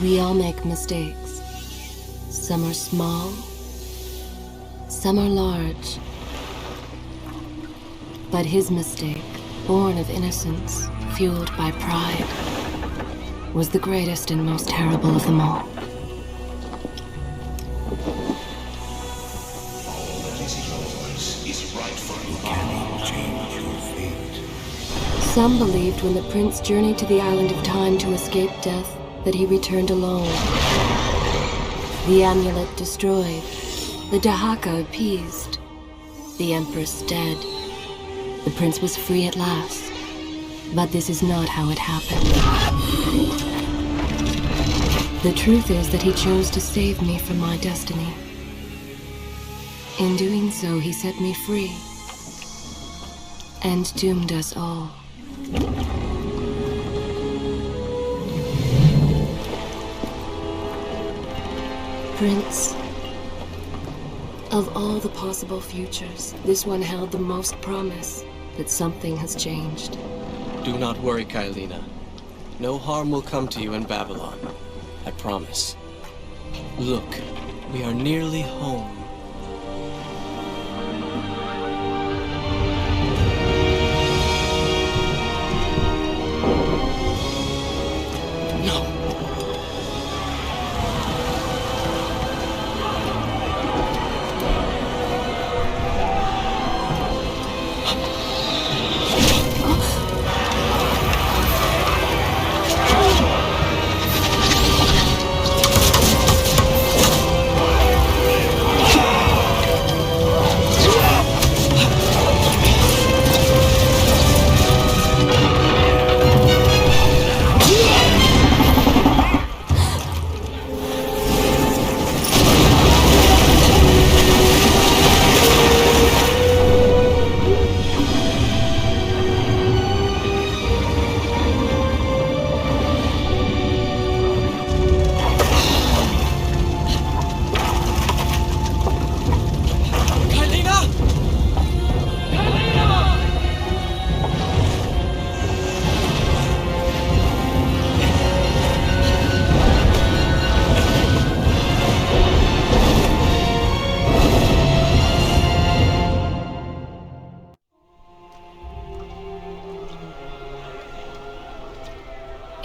We all make mistakes. Some are small, some are large. But his mistake, born of innocence, fueled by pride, was the greatest and most terrible of them all. Some believed when the prince journeyed to the island of time to escape death that he returned alone. The amulet destroyed, the Dahaka appeased, the empress dead. The prince was free at last. But this is not how it happened. The truth is that he chose to save me from my destiny. In doing so, he set me free and doomed us all. Prince, of all the possible futures, this one held the most promise that something has changed. Do not worry, Kailina. No harm will come to you in Babylon. I promise. Look, we are nearly home.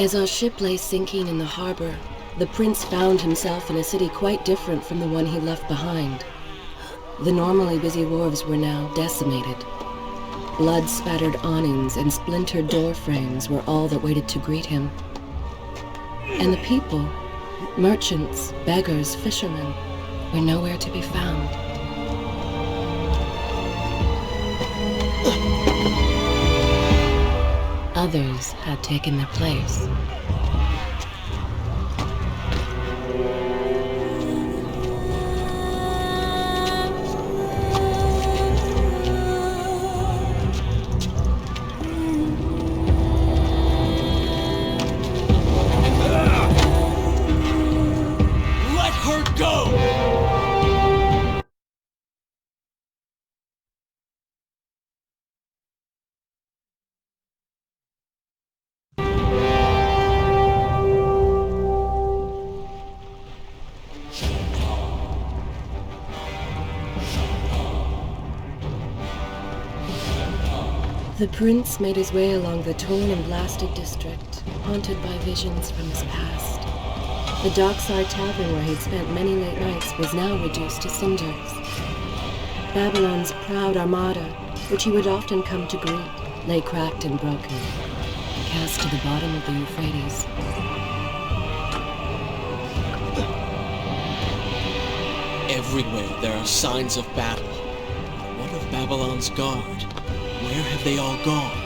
As our ship lay sinking in the harbor, the prince found himself in a city quite different from the one he left behind. The normally busy wharves were now decimated. Blood-spattered awnings and splintered door frames were all that waited to greet him. And the people, merchants, beggars, fishermen, were nowhere to be found. Others had taken their place. Let her go! The prince made his way along the torn and blasted district, haunted by visions from his past. The dockside tavern where he'd spent many late nights was now reduced to cinders. Babylon's proud armada, which he would often come to greet, lay cracked and broken, cast to the bottom of the Euphrates. Everywhere there are signs of battle. What of Babylon's guard? Where have they all gone?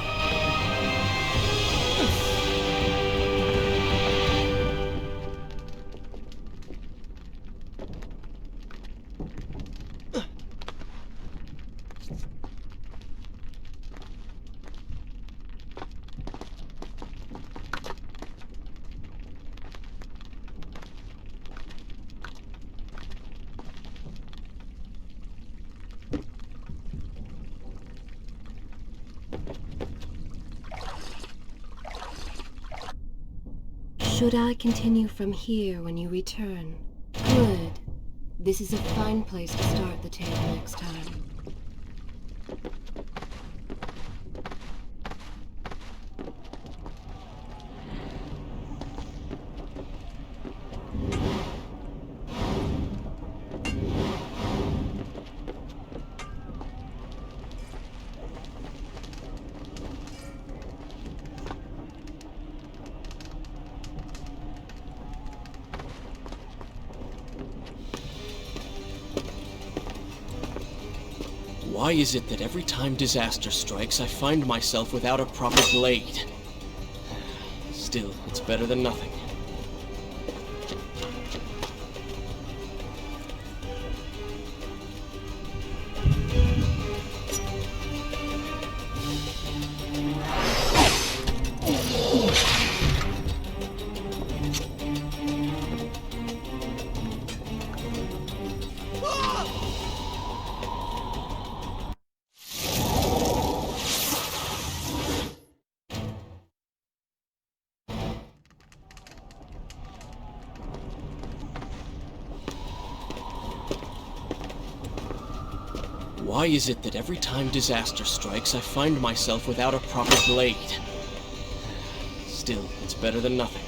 should I continue from here when you return? Good. This is a fine place to start the tale next time. Why is it that every time disaster strikes, I find myself without a proper blade? Still, it's better than nothing. Why is it that every time disaster strikes, I find myself without a proper blade? Still, it's better than nothing.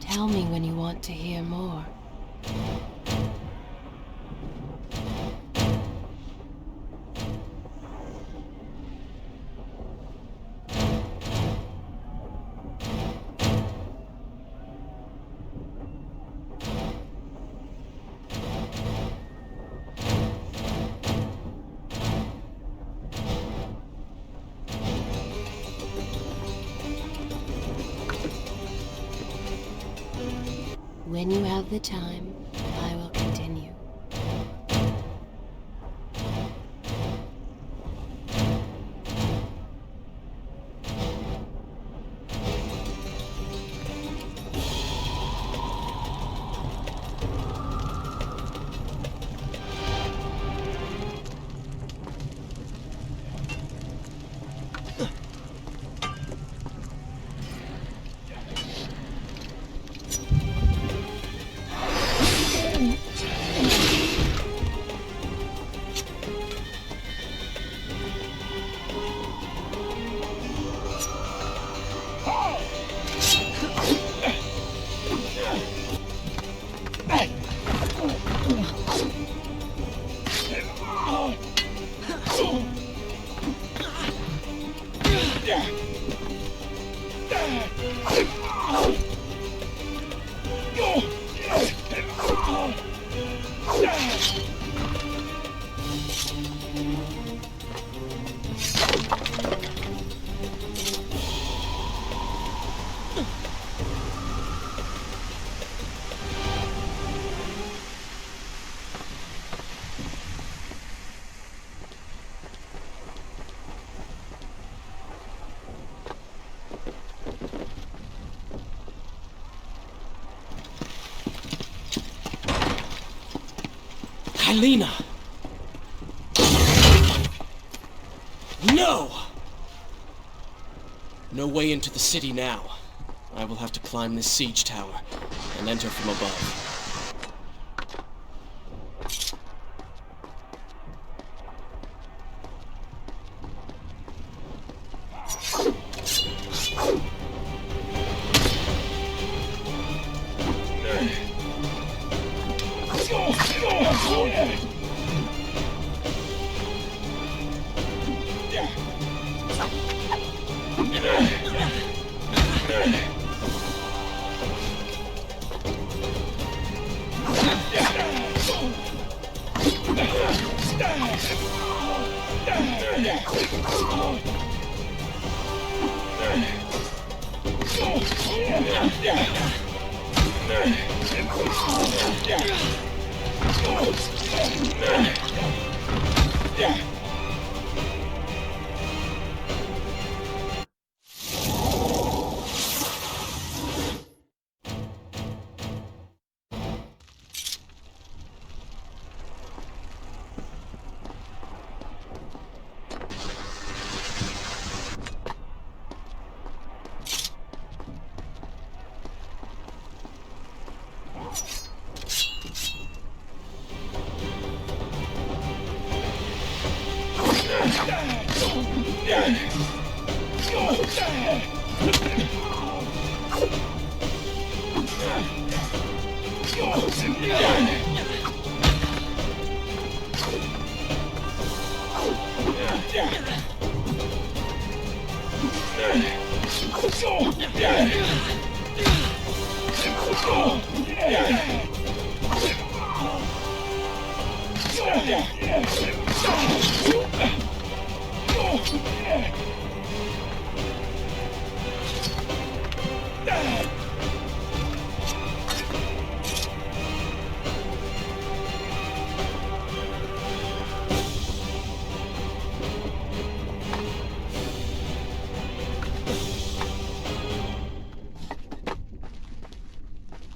Tell me when you want to hear more. When you have the time, I will continue. Helena! No! No way into the city now. I will have to climb this siege tower and enter from above.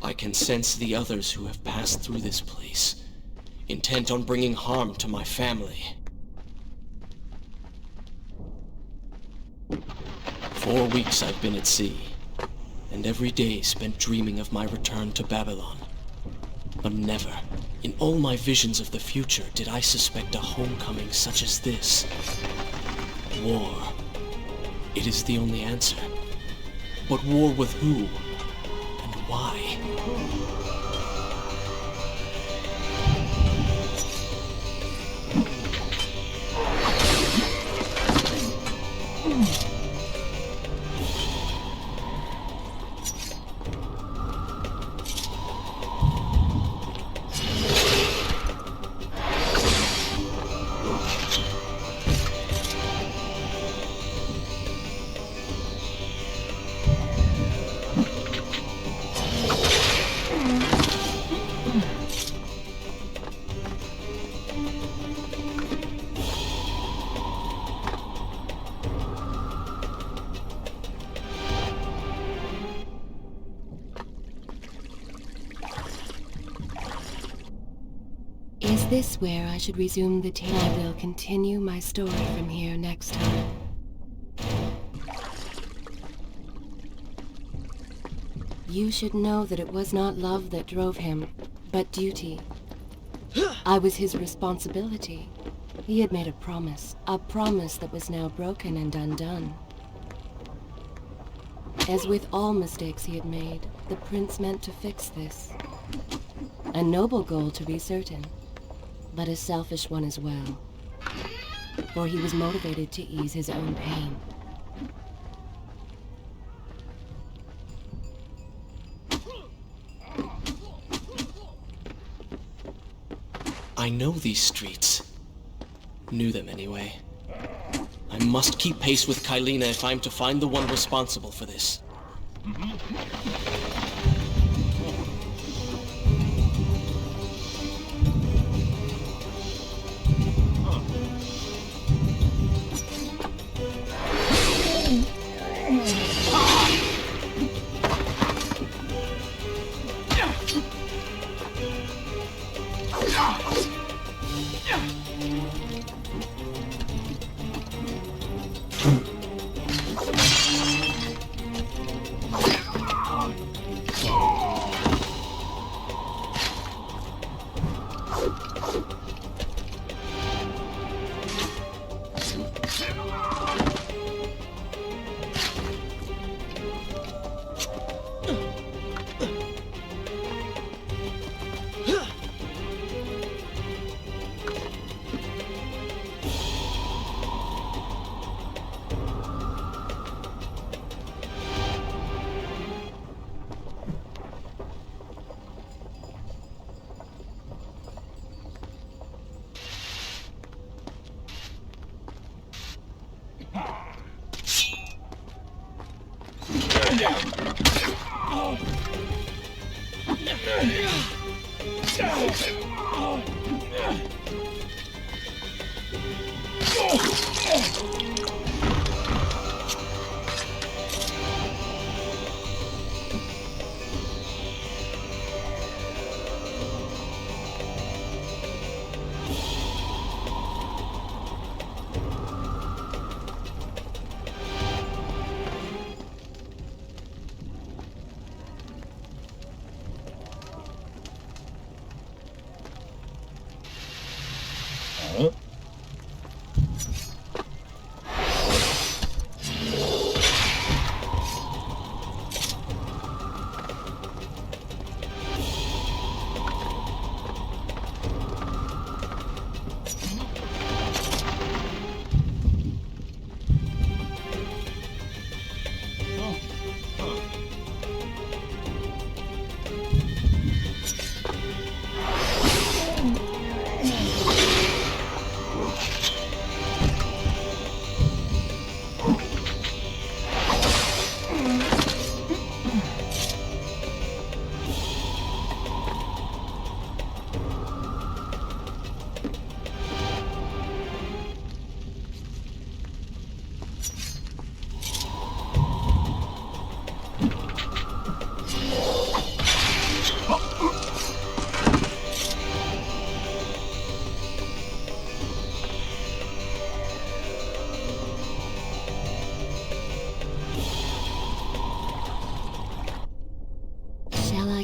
I can sense the others who have passed through this place, intent on bringing harm to my family. 4 weeks I've been at sea, and every day spent dreaming of my return to Babylon. But never, in all my visions of the future, did I suspect a homecoming such as this. War. It is the only answer. But war with who? And why? Is this where I should resume the tale? I will continue my story from here next time. You should know that it was not love that drove him, but duty. I was his responsibility. He had made a promise that was now broken and undone. As with all mistakes he had made, the prince meant to fix this. A noble goal, to be certain, but a selfish one as well, for he was motivated to ease his own pain. I know these streets. Knew them anyway. I must keep pace with Kylina if I'm to find the one responsible for this.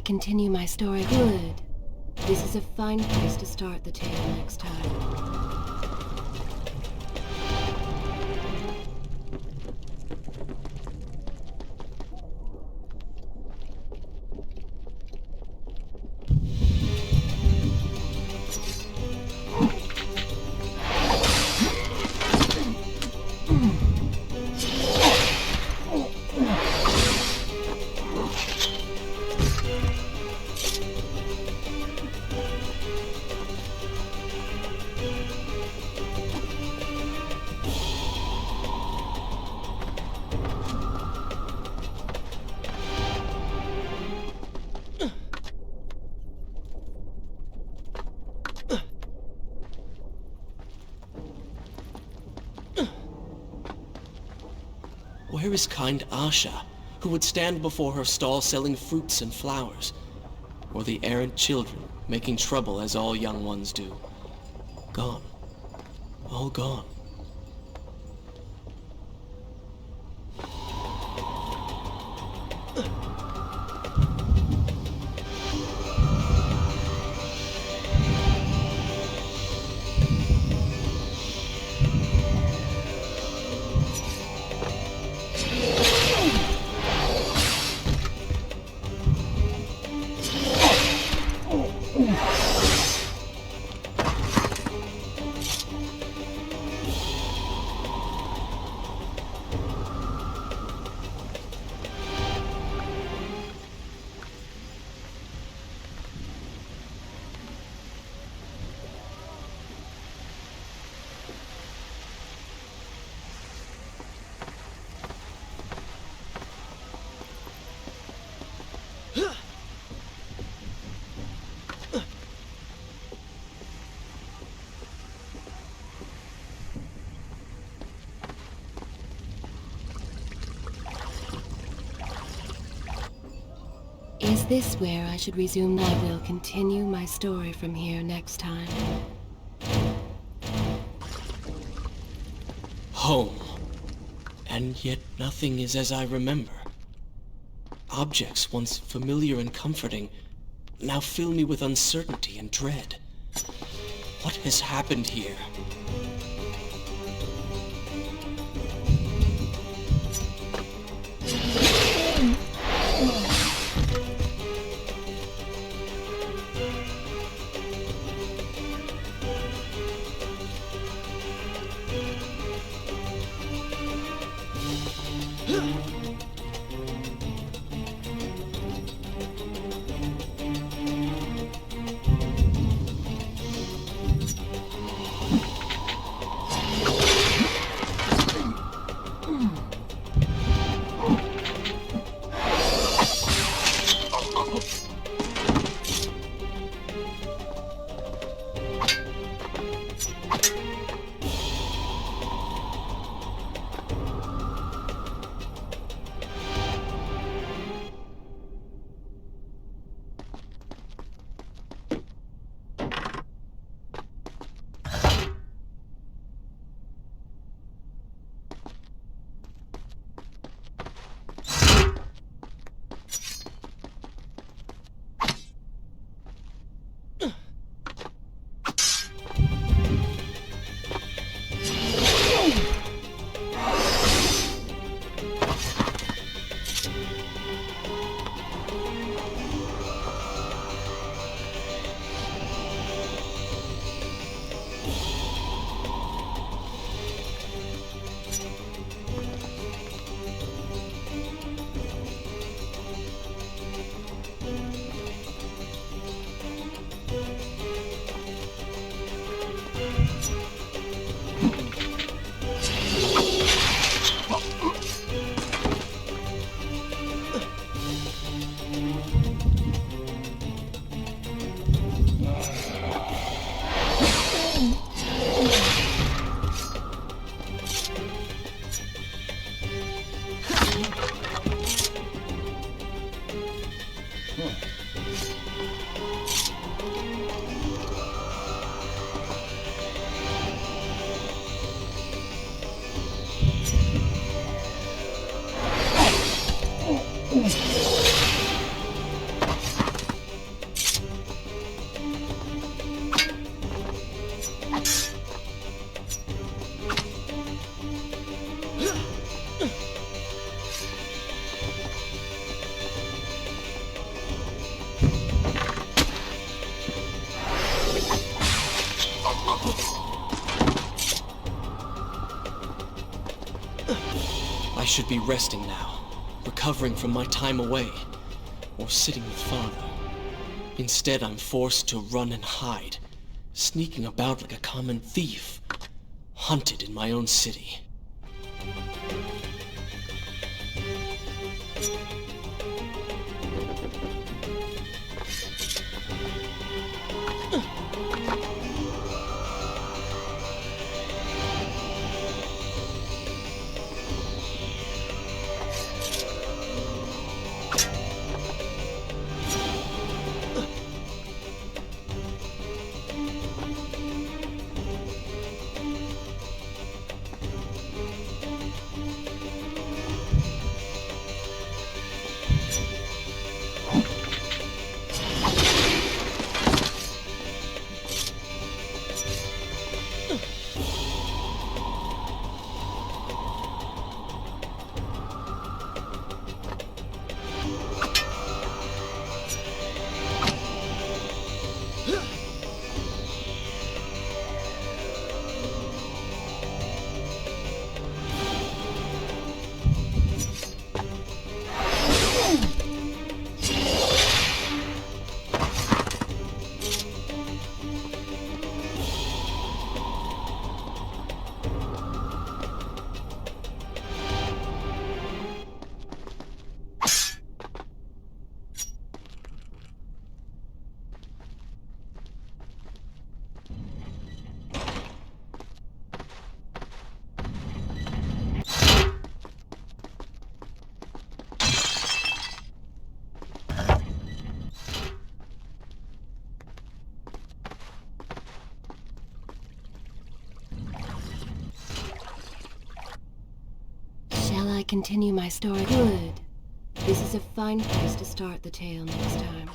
Continue my story. Good. This is a fine place to start the tale next time. Where is kind Asha, who would stand before her stall selling fruits and flowers? Or the errant children, making trouble as all young ones do? Gone. All gone. Is this where I should resume? I will continue my story from here next time. Home. And yet nothing is as I remember. Objects once familiar and comforting now fill me with uncertainty and dread. What has happened here? I should be resting now, recovering from my time away, or sitting with father. Instead, I'm forced to run and hide, sneaking about like a common thief, hunted in my own city. Shall I continue my story? Good. This is a fine place to start the tale next time.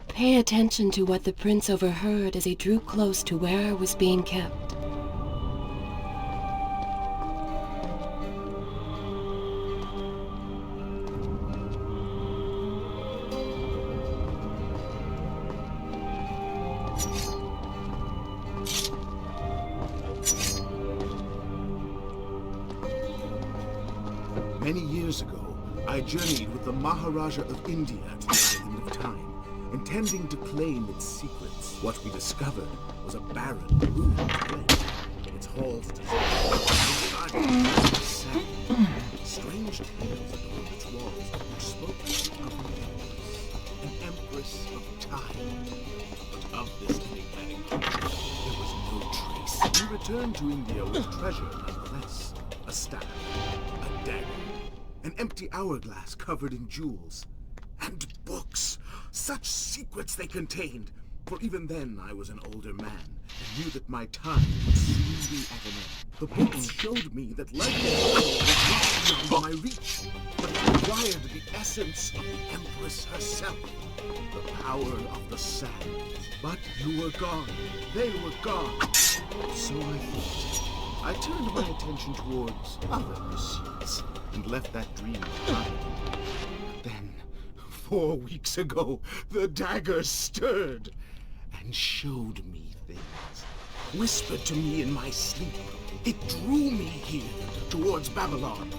Pay attention to what the prince overheard as he drew close to where I was being kept. Many years ago, I journeyed with the Maharaja of India to the Island of Time, intending to claim its secrets. What we discovered was a barren, ruined place. Its halls deserted, sad. Strange tales upon its walls which spoke of an empress of time. But of this enigmatic creature, there was no trace. We returned to India with treasure nonetheless. A staff, a dagger, an empty hourglass covered in jewels, and books. Such secrets they contained. For even then I was an older man, and knew that my time would soon be at an end. The books showed me that life was not beyond my reach, but it required the essence of the Empress herself, the power of the sand. But you were gone. They were gone. So I thought. I turned my attention towards other pursuits, and left that dream behind. But then, 4 weeks ago, the dagger stirred and showed me things. Whispered to me in my sleep. It drew me here, towards Babylon.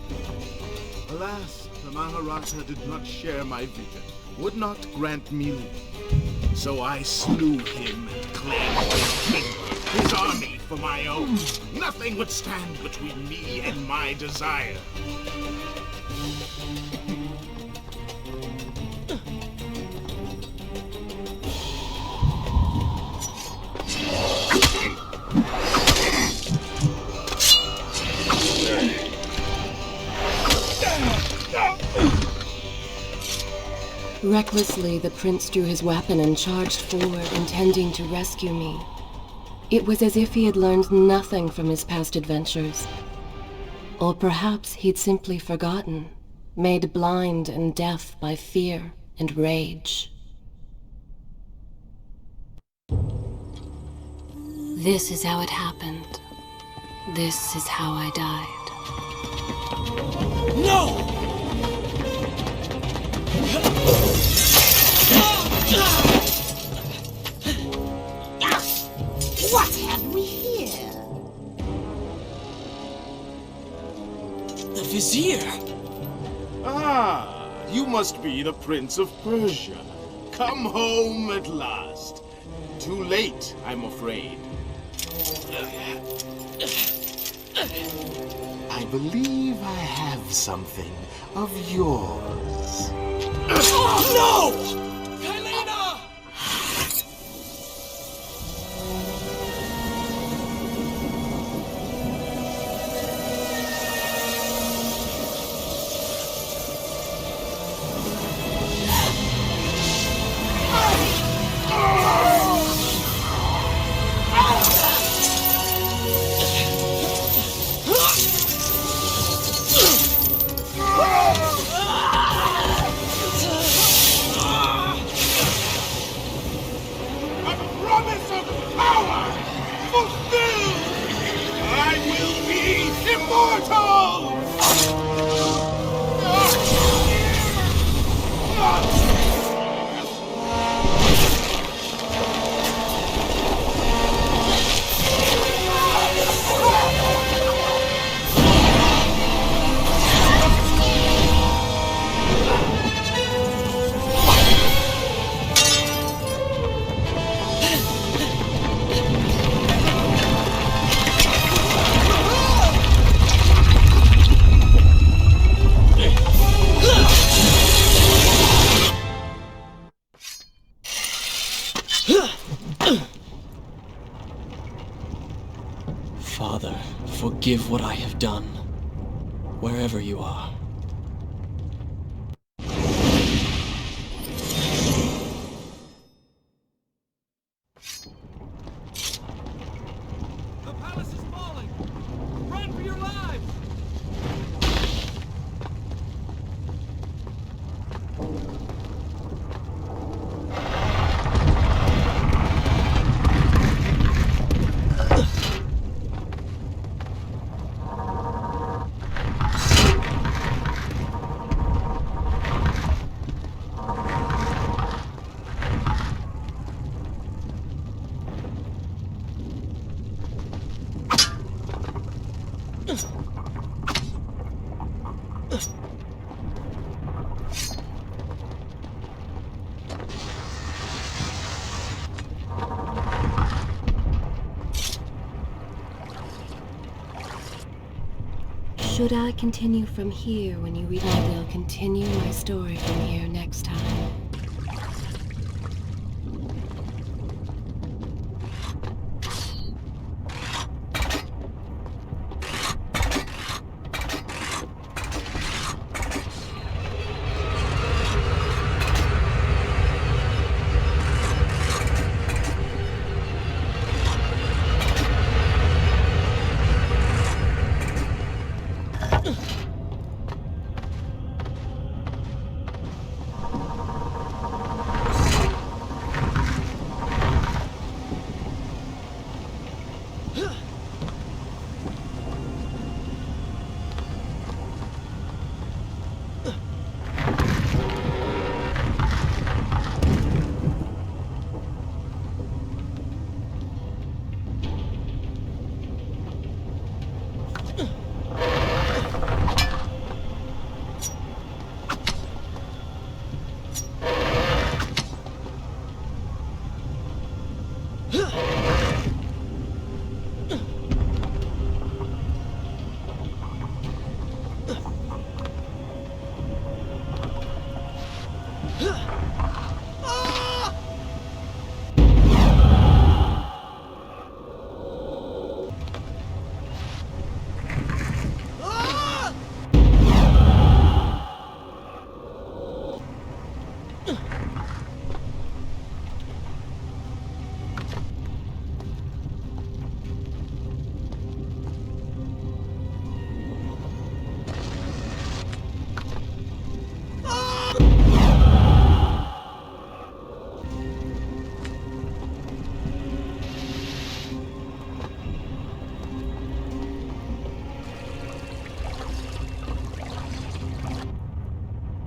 Alas, the Maharaja did not share my vision, would not grant me leave. So I slew him and claimed his kingdom, his army for my own. Nothing would stand between me and my desire. Recklessly, the prince drew his weapon and charged forward, intending to rescue me. It was as if he had learned nothing from his past adventures. Or perhaps he'd simply forgotten, made blind and deaf by fear and rage. This is how it happened. This is how I died. No! What have we here? The Vizier! Ah, you must be the Prince of Persia. Come home at last. Too late, I'm afraid. I believe I have something of yours. No! Helena! Father, forgive what I have done, wherever you are. The palace is falling! Run for your lives! Should I continue from here when you read? I will continue my story from here next time.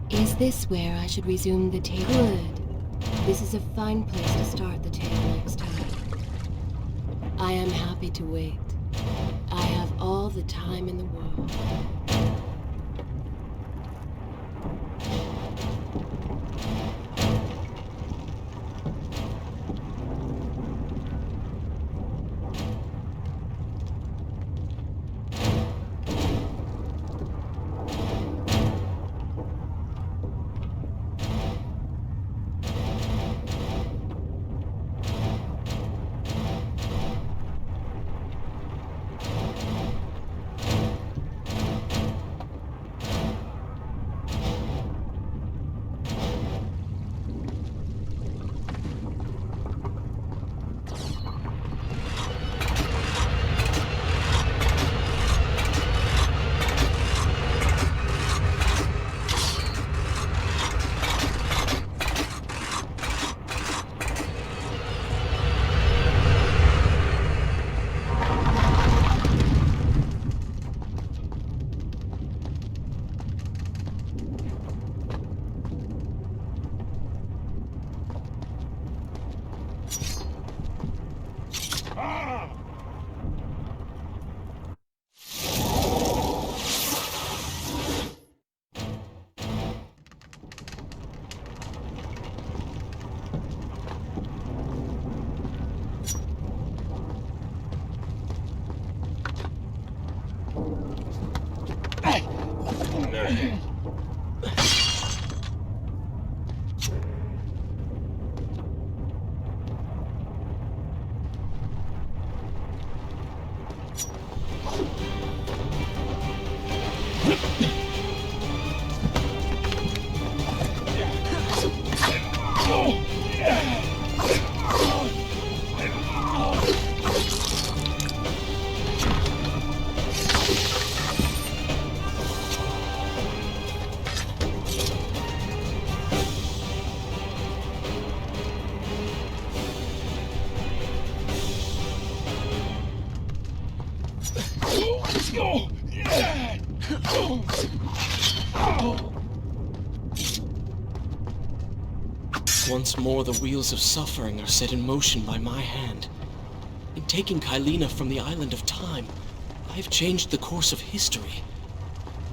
Is this where I should resume the tale? Good. This is a fine place to start the tale next time. I am happy to wait. I have all the time in the world. Once more the wheels of suffering are set in motion by my hand. In taking Kylina from the island of time, I have changed the course of history.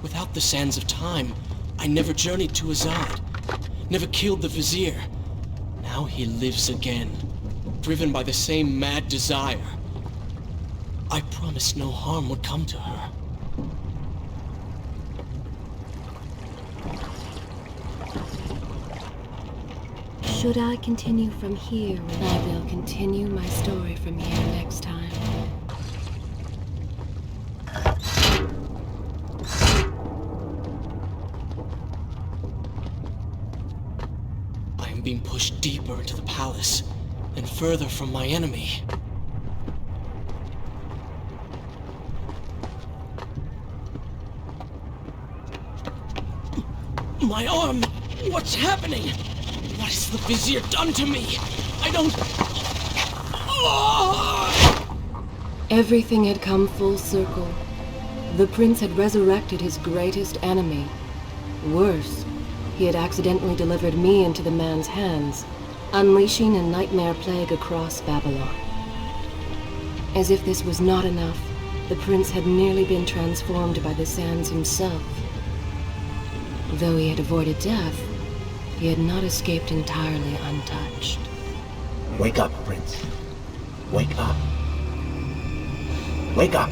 Without the sands of time, I never journeyed to Azad, never killed the Vizier. Now he lives again, driven by the same mad desire. I promised no harm would come to her. should I continue from here? I will continue my story from here next time. I am being pushed deeper into the palace and further from my enemy. My arm! What's happening? What has the Vizier done to me? I don't... Everything had come full circle. The prince had resurrected his greatest enemy. Worse, he had accidentally delivered me into the man's hands, unleashing a nightmare plague across Babylon. As if this was not enough, the prince had nearly been transformed by the sands himself. Though he had avoided death, he had not escaped entirely untouched. Wake up, Prince. Wake up. Wake up!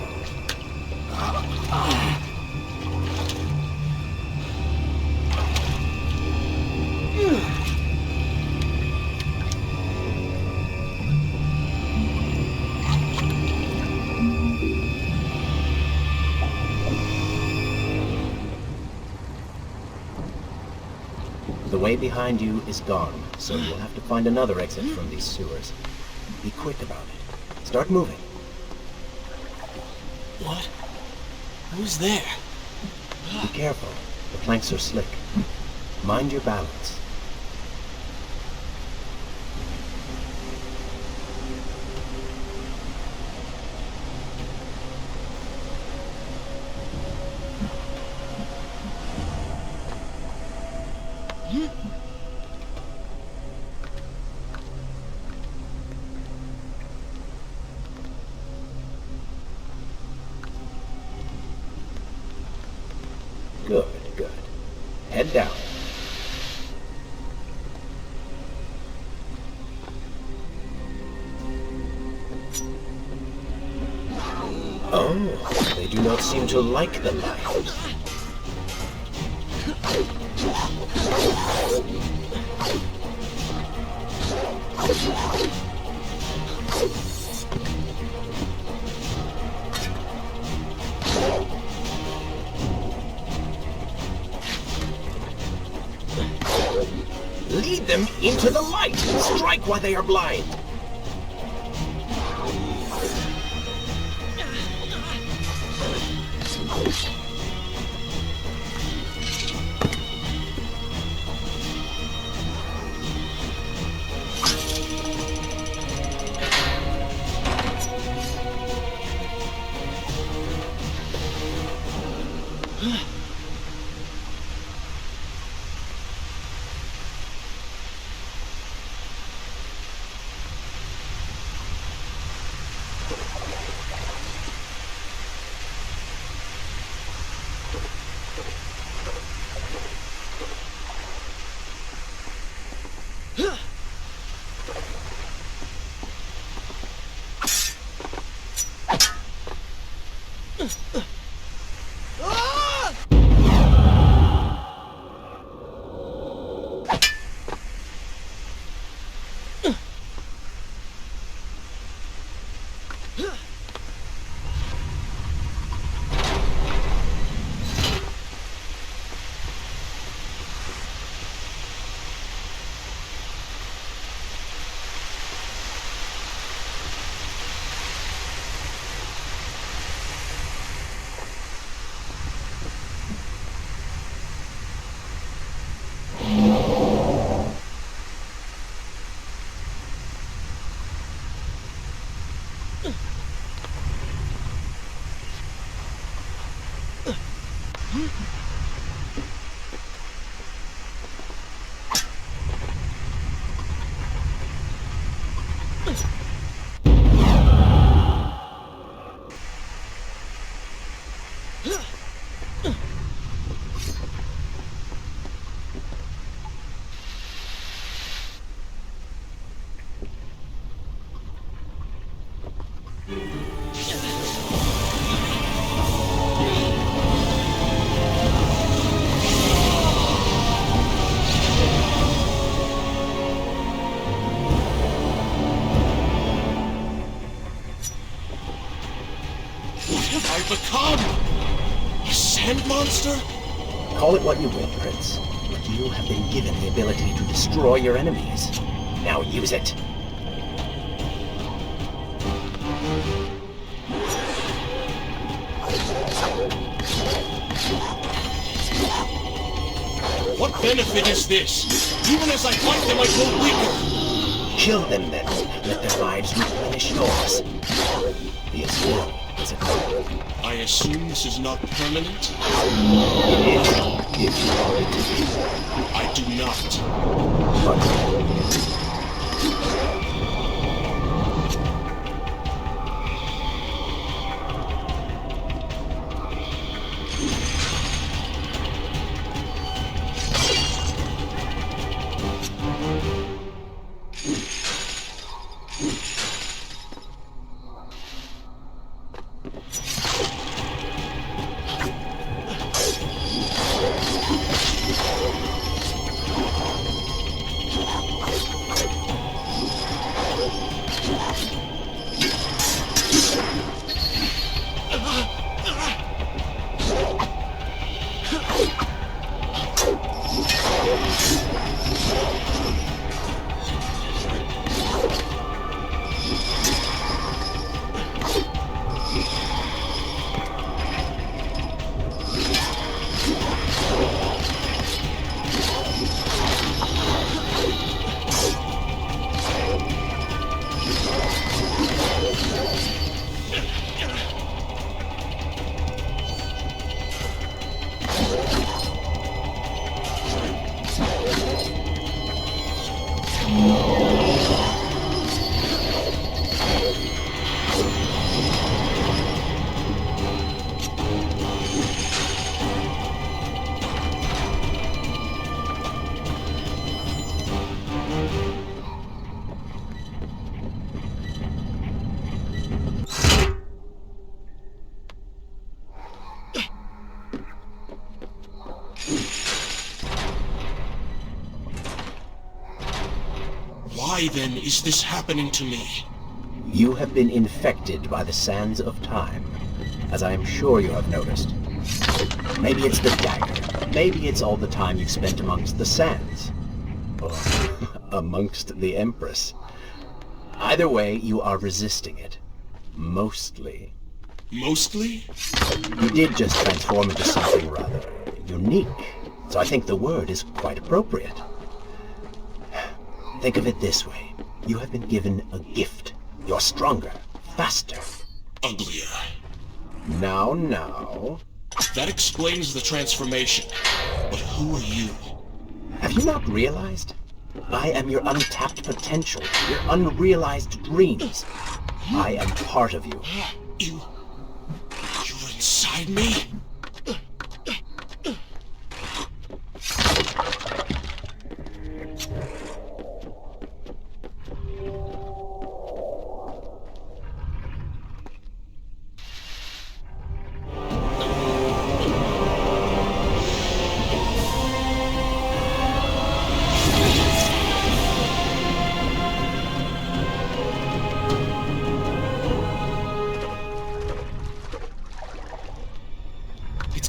The way behind you is gone, so you'll have to find another exit from these sewers. Be quick about it. Start moving. What? Who's there? Be careful. The planks are slick. Mind your balance. Good, good. Head down. Oh, they do not seem to like the light. Lead them into the light! Strike while they are blind! I become? A sand monster? Call it what you will, Prince, but you have been given the ability to destroy your enemies. Now use it. What benefit is this? Even as I fight them, I grow weaker. Kill them then. Let their lives replenish yours. Be as still as a cloud. I assume this is not permanent? It is, if you want it to be. I do not. But Why then is this happening to me? you have been infected by the sands of time, as I am sure you have noticed. Maybe it's the dagger. Maybe it's all the time you've spent amongst the sands. Or amongst the Empress. Either way, you are resisting it. Mostly. Mostly? You did just transform into something rather unique, so I think the word is quite appropriate. Think of it this way. You have been given a gift. You're stronger, faster. Uglier. Now. That explains the transformation. But who are you? Have you not realized? I am your untapped potential, your unrealized dreams. I am part of you. You're inside me?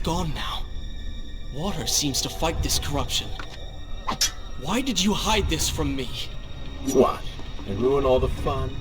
Gone now. Water seems to fight this corruption. Why did you hide this from me? What? And ruin all the fun?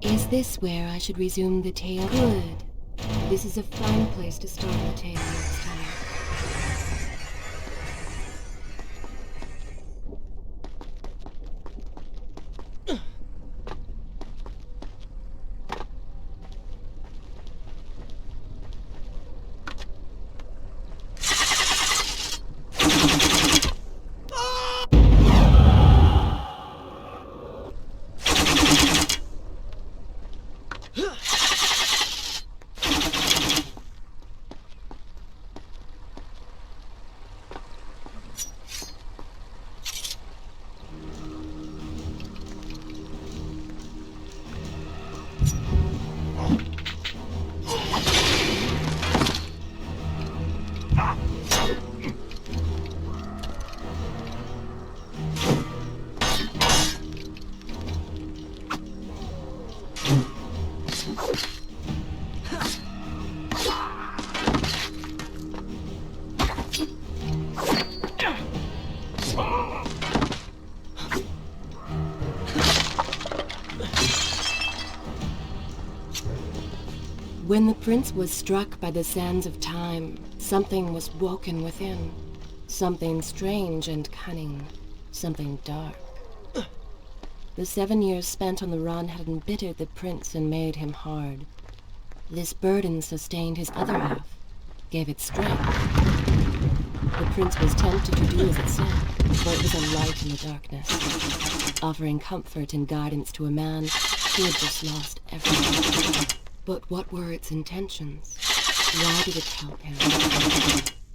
Is this where I should resume the tale? Good. This is a fine place to start the tale next time. When the prince was struck by the sands of time, something was woken within. Something strange and cunning. Something dark. The 7 years spent on the run had embittered the prince and made him hard. This burden sustained his other half, gave it strength. The prince was tempted to do as it said, for it was a light in the darkness, offering comfort and guidance to a man who had just lost everything. But what were its intentions? Why did it help him?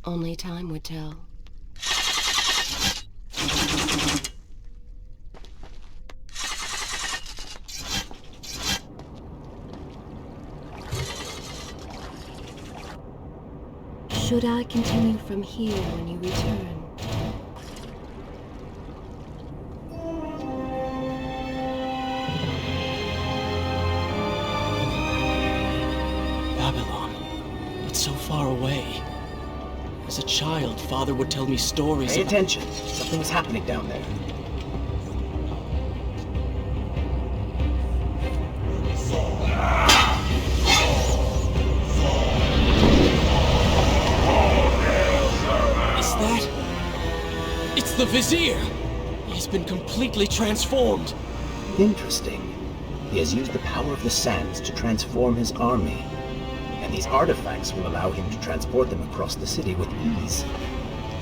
Only time would tell. Should I continue from here when you return? Babylon. It's so far away. As a child, Father would tell me stories Pay about... attention. Something's happening down there. Is that... It's the Vizier! He's been completely transformed. Interesting. He has used the power of the sands to transform his army. And these artifacts will allow him to transport them across the city with ease.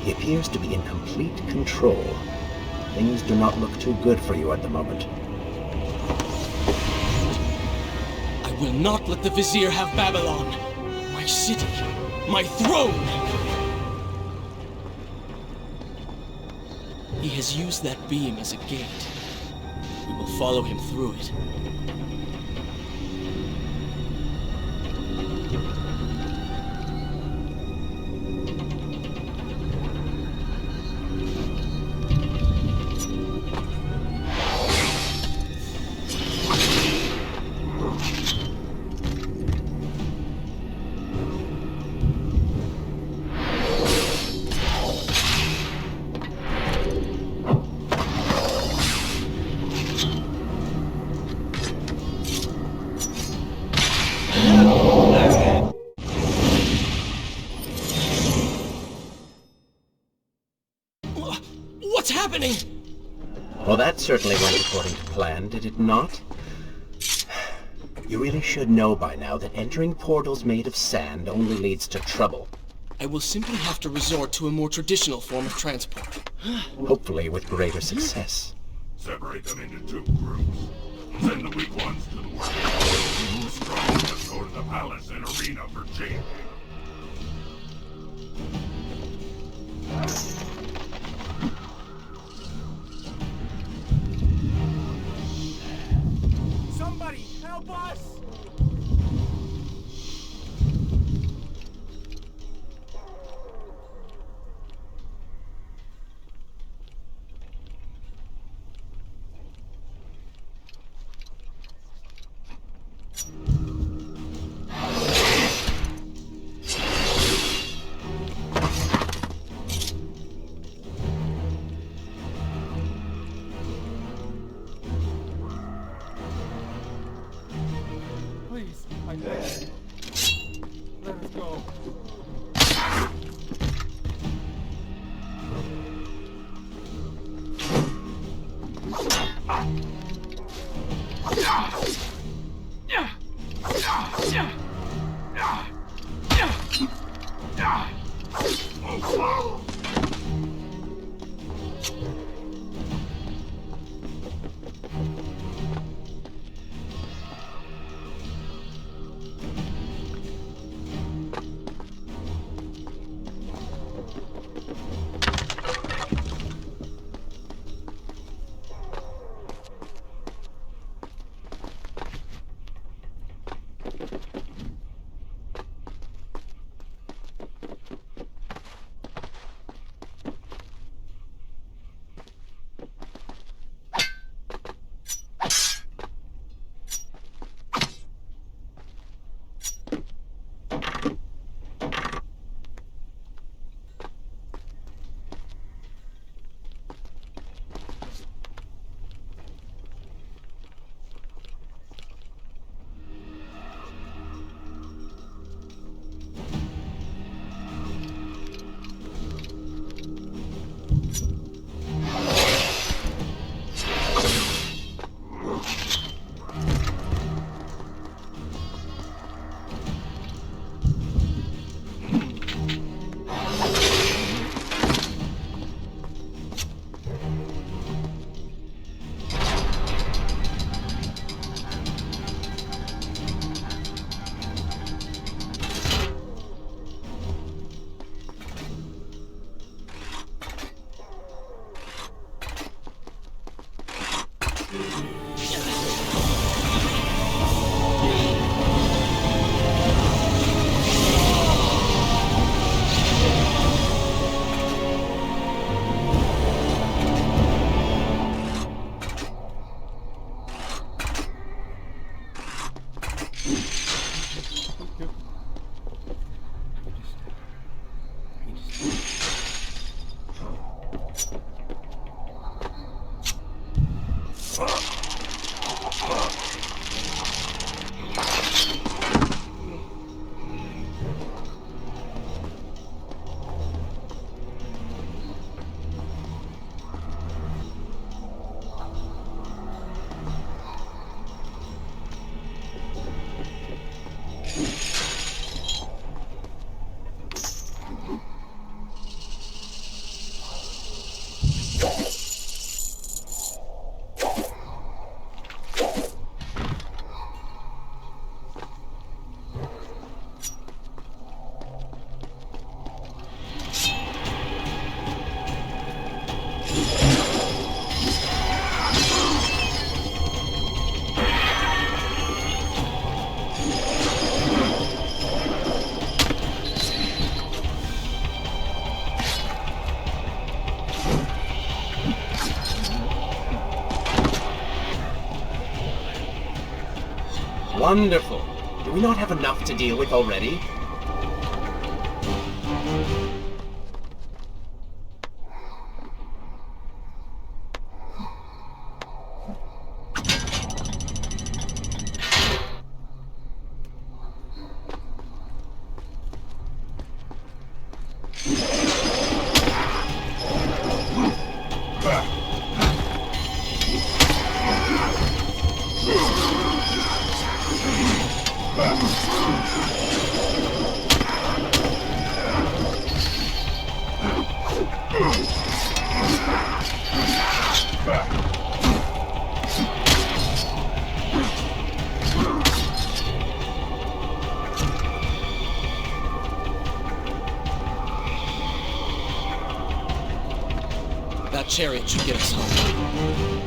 He appears to be in complete control. Things do not look too good for you at the moment. I will not let the Vizier have Babylon. My city. My throne! He has used that beam as a gate. We will follow him through it. What's happening? Well, that certainly went according to plan, did it not? You really should know by now that entering portals made of sand only leads to trouble. I will simply have to resort to a more traditional form of transport. Hopefully with greater success. Separate them into 2 groups. Send the weak ones to the workshop. The strong ones go to the palace and arena for changing. Somebody, help us! Wonderful. Do we not have enough to deal with already? That chariot should get us home.